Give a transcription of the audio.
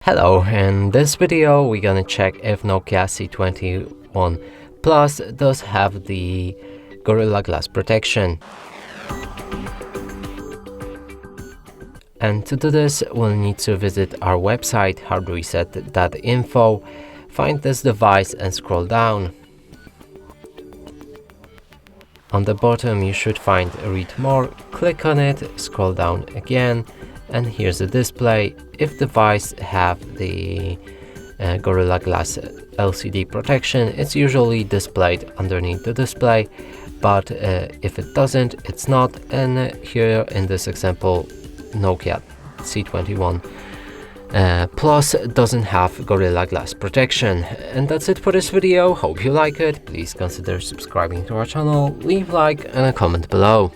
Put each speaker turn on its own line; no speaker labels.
Hello, in this video we're gonna check if Nokia C21 Plus does have the Gorilla Glass protection. And to do this, we'll need to visit our website HardReset.Info, find this device and scroll down. On the bottom you should find Read More, click on it, scroll down again, and here's the display. If device have the Gorilla Glass LCD protection, it's usually displayed underneath the display, but if it doesn't, it's not. And here in this example, Nokia C21 Plus doesn't have Gorilla Glass protection. And that's it for this video. Hope you like it. Please consider subscribing to our channel, leave a like and a comment below.